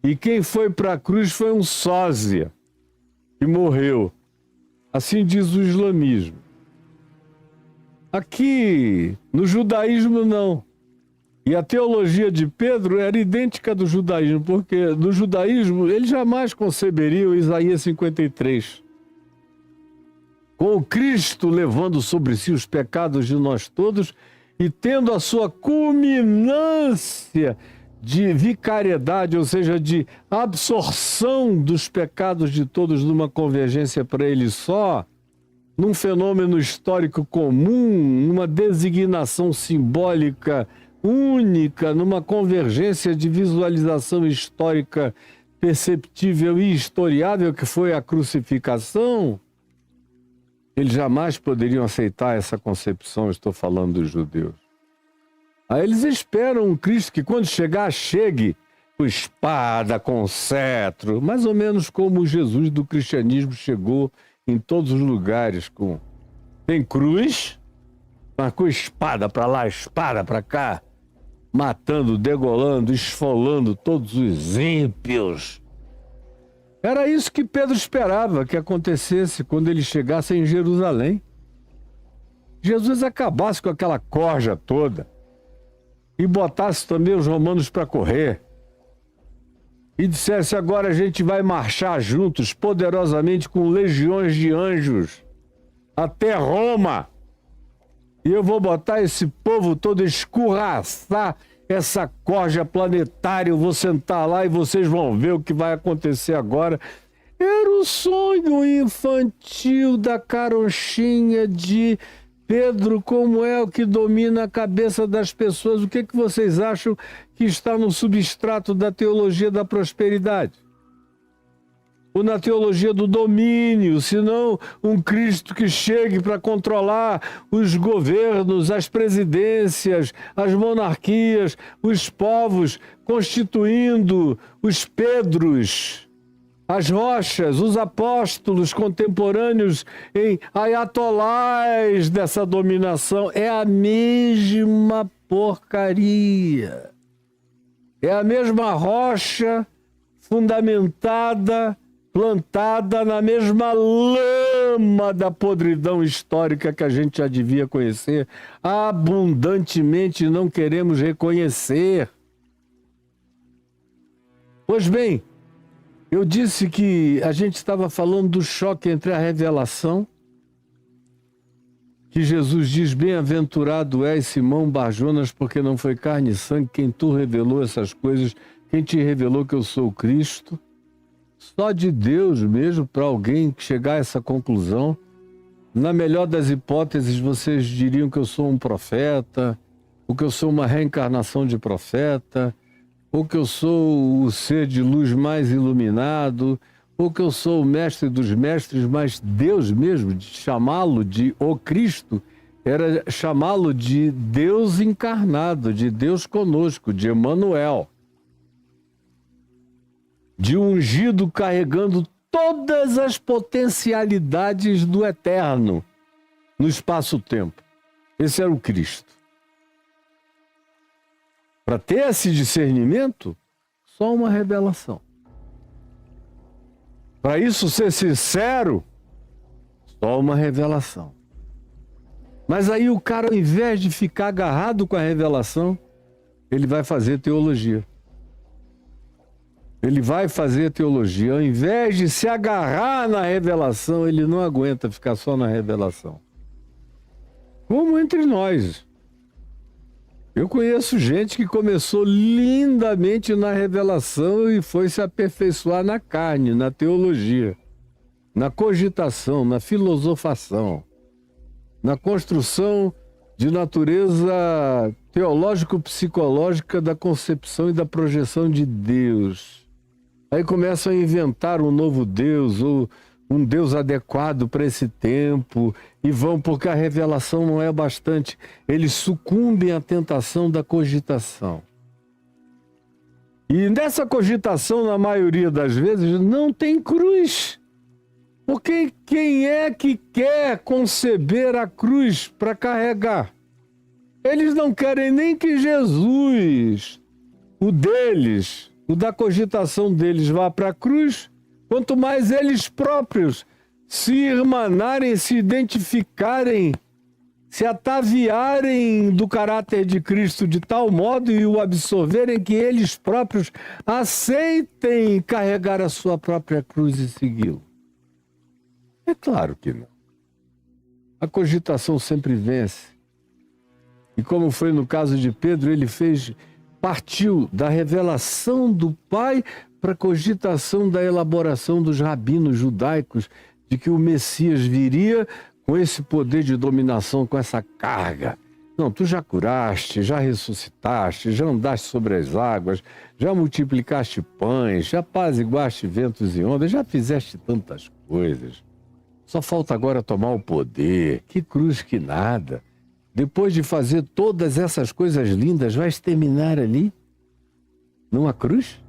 E quem foi para a cruz foi um sósia, que morreu. Assim diz o islamismo. Aqui, no judaísmo, não. E a teologia de Pedro era idêntica do judaísmo, porque no judaísmo ele jamais conceberia o Isaías 53. Com o Cristo levando sobre si os pecados de nós todos e tendo a sua culminância de vicariedade, ou seja, de absorção dos pecados de todos numa convergência para ele só, num fenômeno histórico comum, numa designação simbólica única, numa convergência de visualização histórica perceptível e historiável, que foi a crucificação, eles jamais poderiam aceitar essa concepção, estou falando dos judeus. Aí eles esperam um Cristo que quando chegar, chegue com espada, com cetro, mais ou menos como o Jesus do cristianismo chegou em todos os lugares, tem cruz, mas com espada para lá, espada para cá, matando, degolando, esfolando todos os ímpios. Era isso que Pedro esperava que acontecesse quando ele chegasse em Jerusalém. Jesus acabasse com aquela corja toda e botasse também os romanos para correr e dissesse: agora a gente vai marchar juntos poderosamente com legiões de anjos até Roma. E eu vou botar esse povo todo, escorraçar essa corja planetária. Eu vou sentar lá e vocês vão ver o que vai acontecer agora. Era o sonho infantil da caronchinha de Pedro. Como é o que domina a cabeça das pessoas? O que vocês acham que está no substrato da teologia da prosperidade? Ou na teologia do domínio, senão um Cristo que chegue para controlar os governos, as presidências, as monarquias, os povos, constituindo os Pedros, as rochas, os apóstolos contemporâneos em ayatolás dessa dominação. É a mesma porcaria. É a mesma rocha fundamentada, plantada na mesma lama da podridão histórica que a gente já devia conhecer abundantemente e não queremos reconhecer. Pois bem, eu disse que a gente estava falando do choque entre a revelação, que Jesus diz: bem-aventurado és, Simão Barjonas, porque não foi carne e sangue quem tu revelou essas coisas, quem te revelou que eu sou o Cristo. Só de Deus mesmo, para alguém chegar a essa conclusão. Na melhor das hipóteses, vocês diriam que eu sou um profeta, ou que eu sou uma reencarnação de profeta, ou que eu sou o ser de luz mais iluminado, ou que eu sou o mestre dos mestres, mas Deus mesmo, de chamá-lo de o Cristo, era chamá-lo de Deus encarnado, de Deus conosco, de Emanuel. De ungido carregando todas as potencialidades do eterno no espaço-tempo. Esse era o Cristo. Para ter esse discernimento, só uma revelação. Para isso ser sincero, só uma revelação. Mas aí o cara, ao invés de ficar agarrado com a revelação, ele vai fazer teologia. Ele vai fazer teologia. Ao invés de se agarrar na revelação, ele não aguenta ficar só na revelação. Como entre nós. Eu conheço gente que começou lindamente na revelação e foi se aperfeiçoar na carne, na teologia, na cogitação, na filosofação, na construção de natureza teológico-psicológica da concepção e da projeção de Deus. Aí começam a inventar um novo Deus, ou um Deus adequado para esse tempo, e vão porque a revelação não é bastante. Eles sucumbem à tentação da cogitação. E nessa cogitação, na maioria das vezes, não tem cruz. Porque quem é que quer conceber a cruz para carregar? Eles não querem nem que Jesus, o deles, o da cogitação deles, vá para a cruz, quanto mais eles próprios se irmanarem, se identificarem, se ataviarem do caráter de Cristo de tal modo e o absorverem que eles próprios aceitem carregar a sua própria cruz e segui-lo. É claro que não. A cogitação sempre vence. E como foi no caso de Pedro, ele partiu da revelação do Pai para a cogitação da elaboração dos rabinos judaicos de que o Messias viria com esse poder de dominação, com essa carga. Não, tu já curaste, já ressuscitaste, já andaste sobre as águas, já multiplicaste pães, já apaziguaste ventos e ondas, já fizeste tantas coisas. Só falta agora tomar o poder. Que cruz que nada. Depois de fazer todas essas coisas lindas, vais terminar ali? Numa cruz?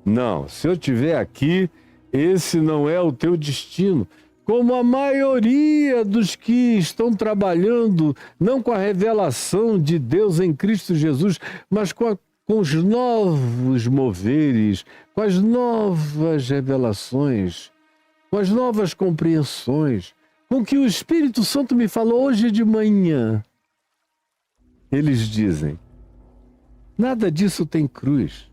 Não, se eu estiver aqui, esse não é o teu destino. como a maioria dos que estão trabalhando, não com a revelação de Deus em Cristo Jesus, mas com os novos moveres, com as novas revelações, com as novas compreensões, com que o Espírito Santo me falou hoje de manhã. Eles dizem, nada disso tem cruz.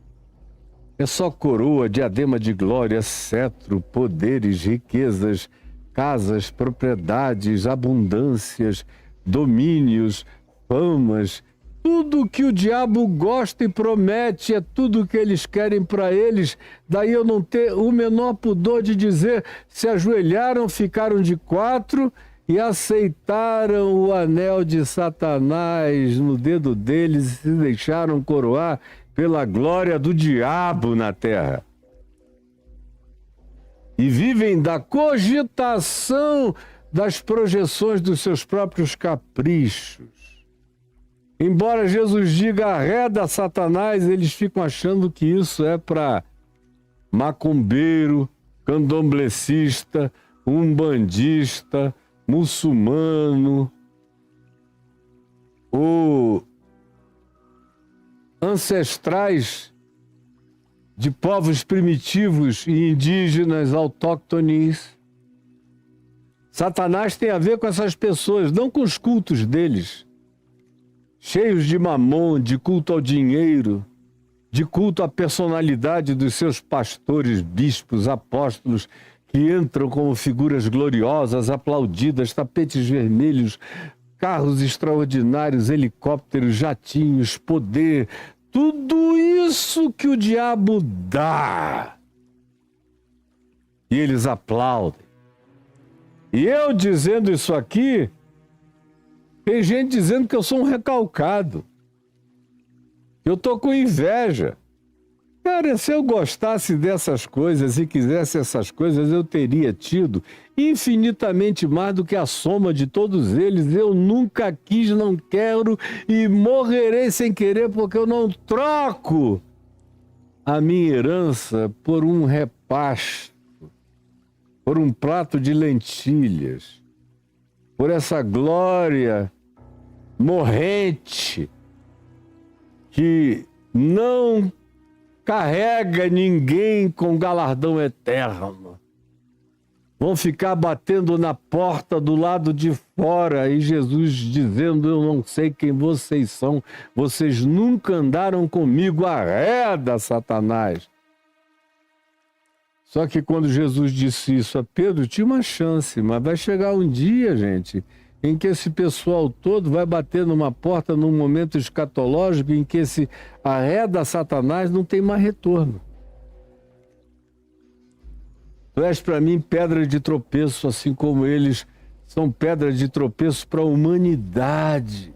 É só coroa, diadema de glória, cetro, poderes, riquezas, casas, propriedades, abundâncias, domínios, famas. Tudo que o diabo gosta e promete é tudo que eles querem para eles. Daí eu não ter o menor pudor de dizer, se ajoelharam, ficaram de quatro e aceitaram o anel de Satanás no dedo deles e se deixaram coroar pela glória do diabo na terra. E vivem da cogitação das projeções dos seus próprios caprichos. Embora Jesus diga arreda Satanás, eles ficam achando que isso é para macumbeiro, candomblecista, umbandista, muçulmano, ou ancestrais de povos primitivos e indígenas autóctones. Satanás tem a ver com essas pessoas, não com os cultos deles, cheios de mamon, de culto ao dinheiro, de culto à personalidade dos seus pastores, bispos, apóstolos, que entram como figuras gloriosas, aplaudidas, tapetes vermelhos, carros extraordinários, helicópteros, jatinhos, poder, tudo isso que o diabo dá. E eles aplaudem. E eu dizendo isso aqui, tem gente dizendo que eu sou um recalcado, que eu tô com inveja. Cara, se eu gostasse dessas coisas e quisesse essas coisas, eu teria tido infinitamente mais do que a soma de todos eles. Eu nunca quis, não quero e morrerei sem querer, porque eu não troco a minha herança por um repasto, por um prato de lentilhas, por essa glória morrente que não carrega ninguém com galardão eterno. Vão ficar batendo na porta do lado de fora e Jesus dizendo, eu não sei quem vocês são, vocês nunca andaram comigo, arreda Satanás. Só que quando Jesus disse isso a Pedro, tinha uma chance, mas vai chegar um dia, gente, em que esse pessoal todo vai bater numa porta num momento escatológico em que esse arreda Satanás não tem mais retorno. Tu és para mim pedra de tropeço, assim como eles são pedra de tropeço para a humanidade.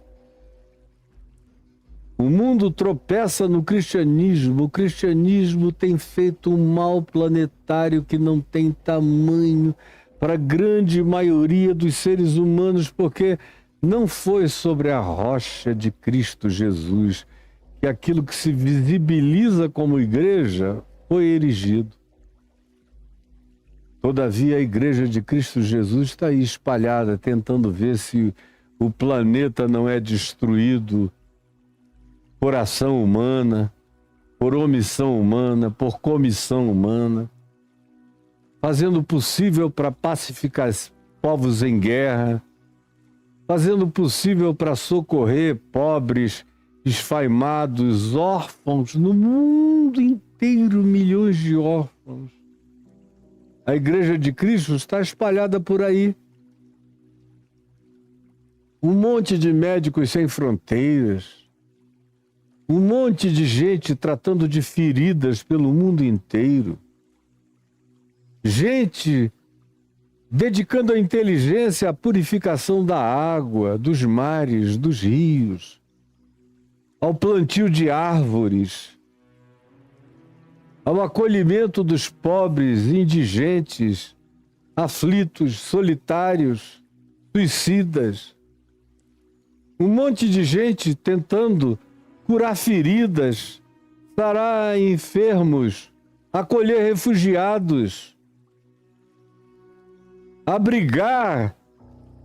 O mundo tropeça no cristianismo. O cristianismo tem feito um mal planetário que não tem tamanho para a grande maioria dos seres humanos, porque não foi sobre a rocha de Cristo Jesus que aquilo que se visibiliza como igreja foi erigido. Todavia, a igreja de Cristo Jesus está aí espalhada, tentando ver se o planeta não é destruído por ação humana, por omissão humana, por comissão humana, fazendo o possível para pacificar povos em guerra, fazendo o possível para socorrer pobres, esfaimados, órfãos, no mundo inteiro, milhões de órfãos. A Igreja de Cristo está espalhada por aí. Um monte de médicos sem fronteiras, um monte de gente tratando de feridas pelo mundo inteiro, gente dedicando a inteligência à purificação da água, dos mares, dos rios, ao plantio de árvores, ao acolhimento dos pobres, indigentes, aflitos, solitários, suicidas. Um monte de gente tentando curar feridas, sarar enfermos, acolher refugiados. abrigar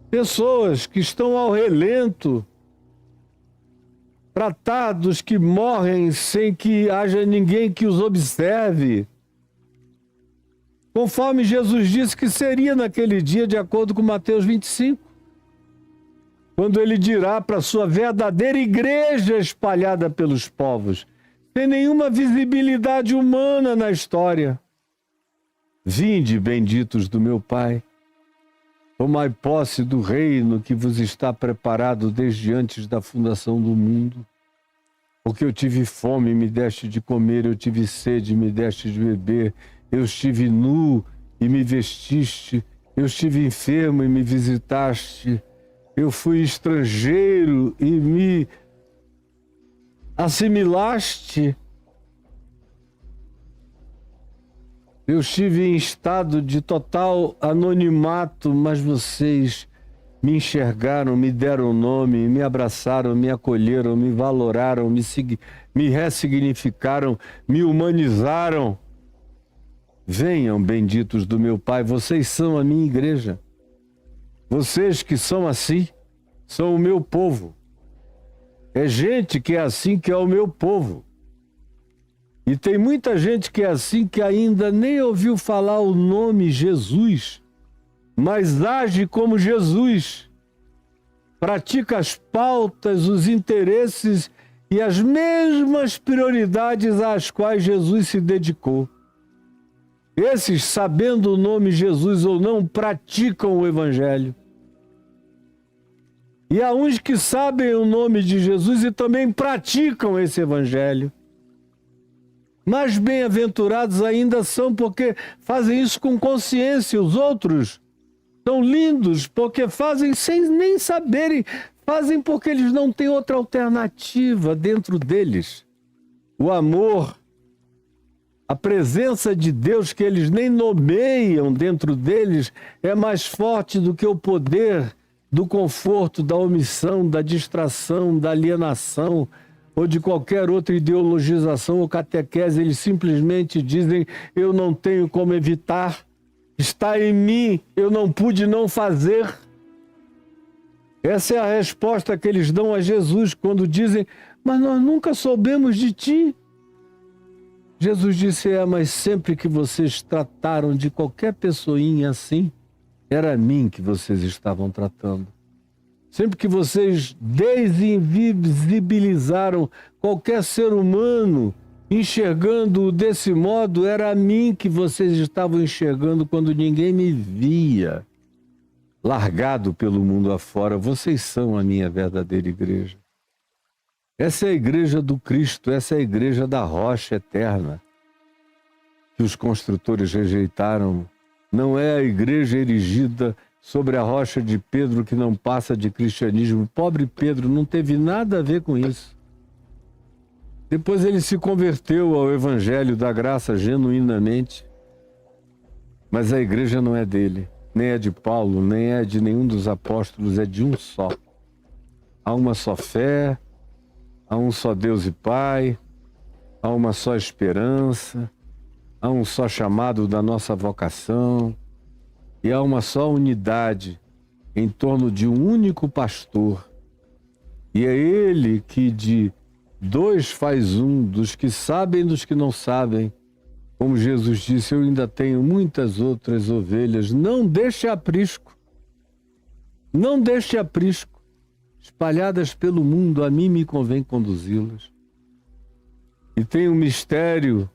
pessoas que estão ao relento, tratados que morrem sem que haja ninguém que os observe. Conforme Jesus disse que seria naquele dia, de acordo com Mateus 25, quando ele dirá para a sua verdadeira igreja espalhada pelos povos, sem nenhuma visibilidade humana na história: vinde, benditos do meu Pai, tomai posse do reino que vos está preparado desde antes da fundação do mundo. Porque eu tive fome e me deste de comer, eu tive sede e me deste de beber, eu estive nu e me vestiste, eu estive enfermo e me visitaste, eu fui estrangeiro e me assimilaste. Eu estive em estado de total anonimato, mas vocês me enxergaram, me deram nome, me abraçaram, me acolheram, me valoraram, me ressignificaram, me humanizaram. Venham, benditos do meu Pai, vocês são a minha igreja. Vocês que são assim, são o meu povo. É gente que é assim que é o meu povo. E tem muita gente que é assim que ainda nem ouviu falar o nome Jesus, mas age como Jesus. Pratica as pautas, os interesses e as mesmas prioridades às quais Jesus se dedicou. Esses, sabendo o nome Jesus ou não, praticam o Evangelho. E há uns que sabem o nome de Jesus e também praticam esse Evangelho. Mais bem-aventurados ainda são porque fazem isso com consciência. Os outros são lindos porque fazem sem nem saberem. Fazem porque eles não têm outra alternativa dentro deles. O amor, a presença de Deus que eles nem nomeiam dentro deles é mais forte do que o poder do conforto, da omissão, da distração, da alienação ou de qualquer outra ideologização ou catequese. Eles simplesmente dizem: eu não tenho como evitar, está em mim, eu não pude não fazer. Essa é a resposta que eles dão a Jesus quando dizem: mas nós nunca soubemos de ti. Jesus disse: mas sempre que vocês trataram de qualquer pessoinha assim, era a mim que vocês estavam tratando. Sempre que vocês desinvisibilizaram qualquer ser humano, enxergando-o desse modo, era a mim que vocês estavam enxergando quando ninguém me via. Largado pelo mundo afora, vocês são a minha verdadeira igreja. Essa é a igreja do Cristo, essa é a igreja da rocha eterna, que os construtores rejeitaram. Não é a igreja erigida sobre a rocha de Pedro, que não passa de cristianismo. Pobre Pedro, não teve nada a ver com isso. Depois ele se converteu ao evangelho da graça genuinamente. Mas a igreja não é dele, nem é de Paulo, nem é de nenhum dos apóstolos, é de um só. Há uma só fé, há um só Deus e Pai, há uma só esperança, há um só chamado da nossa vocação e há uma só unidade em torno de um único pastor. E é ele que de dois faz um, dos que sabem e dos que não sabem. Como Jesus disse: eu ainda tenho muitas outras ovelhas, não deixe aprisco. Não deixe aprisco. Espalhadas pelo mundo, a mim me convém conduzi-las. E tem um mistério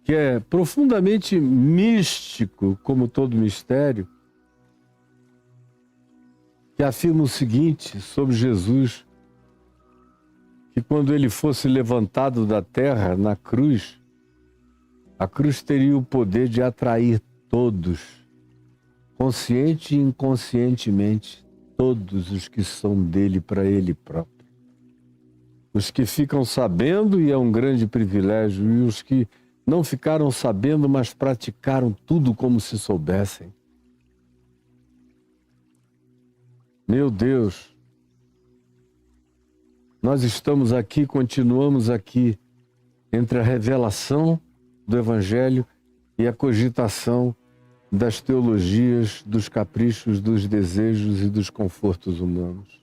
que é profundamente místico, como todo mistério, que afirma o seguinte sobre Jesus: que quando ele fosse levantado da terra na cruz, a cruz teria o poder de atrair todos, consciente e inconscientemente, todos os que são dele para ele próprio. Os que ficam sabendo, e é um grande privilégio, e os que não ficaram sabendo, mas praticaram tudo como se soubessem. Meu Deus, nós estamos aqui, continuamos aqui, entre a revelação do Evangelho e a cogitação das teologias, dos caprichos, dos desejos e dos confortos humanos.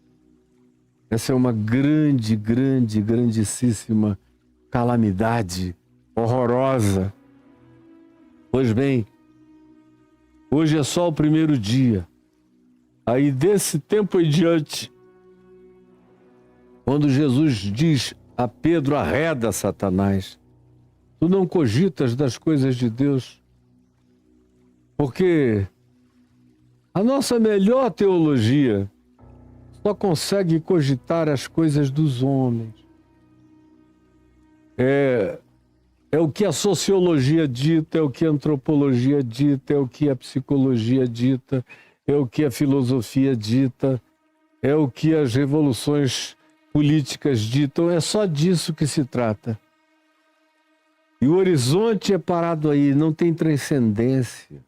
Essa é uma grandíssima calamidade, horrorosa. Pois bem, hoje é só o primeiro dia. Aí desse tempo em diante, quando Jesus diz a Pedro, arreda Satanás, tu não cogitas das coisas de Deus, porque a nossa melhor teologia só consegue cogitar as coisas dos homens. É o que a sociologia dita, é o que a antropologia dita, é o que a psicologia dita, é o que a filosofia dita, é o que as revoluções políticas ditam, é só disso que se trata. E o horizonte é parado aí, não tem transcendência.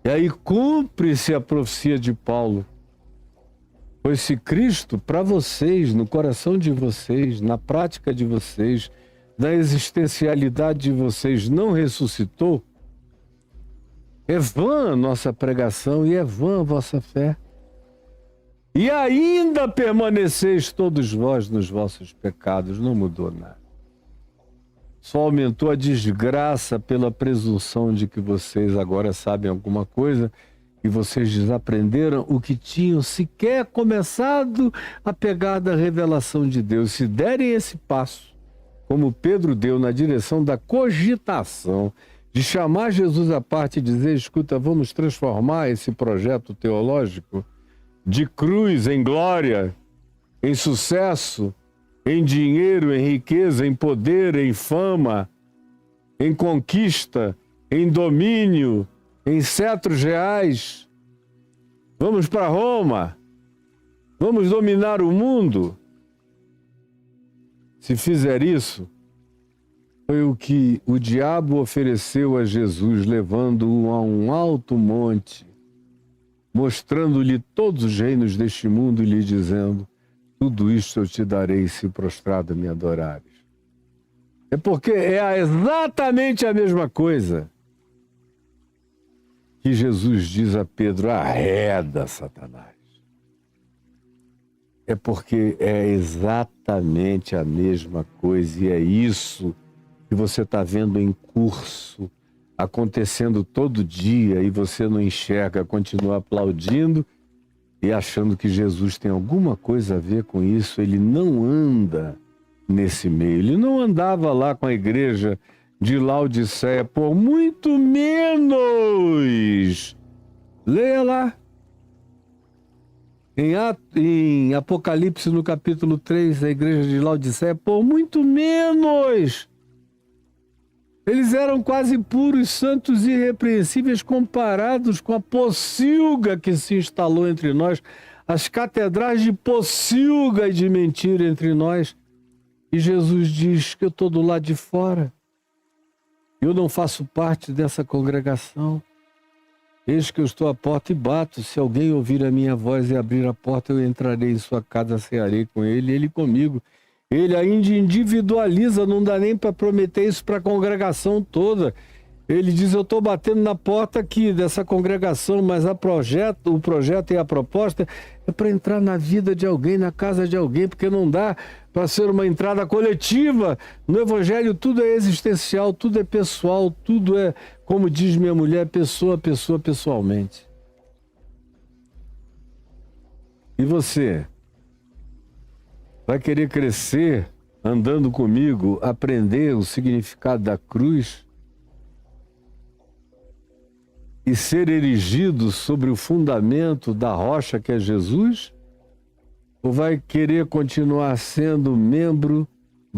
E aí cumpre-se a profecia de Paulo. Pois se Cristo, para vocês, no coração de vocês, na prática de vocês, na existencialidade de vocês, não ressuscitou, é vã a nossa pregação e é vã a vossa fé. E ainda permaneceis todos vós nos vossos pecados, não mudou nada. Só aumentou a desgraça pela presunção de que vocês agora sabem alguma coisa e vocês desaprenderam o que tinham sequer começado a pegar da revelação de Deus. Se derem esse passo, como Pedro deu na direção da cogitação, de chamar Jesus à parte e dizer, escuta, vamos transformar esse projeto teológico de cruz em glória, em sucesso, em dinheiro, em riqueza, em poder, em fama, em conquista, em domínio, em cetros reais. Vamos para Roma. Vamos dominar o mundo. Se fizer isso, foi o que o diabo ofereceu a Jesus, levando-o a um alto monte, mostrando-lhe todos os reinos deste mundo e lhe dizendo, tudo isto eu te darei se prostrado me adorares. É porque é exatamente a mesma coisa que Jesus diz a Pedro, arreda Satanás. É porque é exatamente a mesma coisa e é isso que você está vendo em curso, acontecendo todo dia e você não enxerga, continua aplaudindo e achando que Jesus tem alguma coisa a ver com isso. Ele não anda nesse meio. Ele não andava lá com a igreja de Laodiceia, por muito menos. Leia lá. Em Apocalipse, no capítulo 3, a igreja de Laodiceia, por muito menos. Eles eram quase puros, santos e irrepreensíveis comparados com a pocilga que se instalou entre nós, as catedrais de pocilga e de mentira entre nós. E Jesus diz que eu estou do lado de fora. Eu não faço parte dessa congregação. Eis que eu estou à porta e bato. Se alguém ouvir a minha voz e abrir a porta, eu entrarei em sua casa, cearei com ele, ele comigo. Ele ainda individualiza, não dá nem para prometer isso para a congregação toda. Ele diz, eu estou batendo na porta aqui dessa congregação, mas o projeto e a proposta é para entrar na vida de alguém, na casa de alguém, porque não dá para ser uma entrada coletiva. No Evangelho tudo é existencial, tudo é pessoal, tudo é, como diz minha mulher, pessoa, pessoalmente. E você? Vai querer crescer andando comigo, aprender o significado da cruz e ser erigido sobre o fundamento da rocha que é Jesus? Ou vai querer continuar sendo membro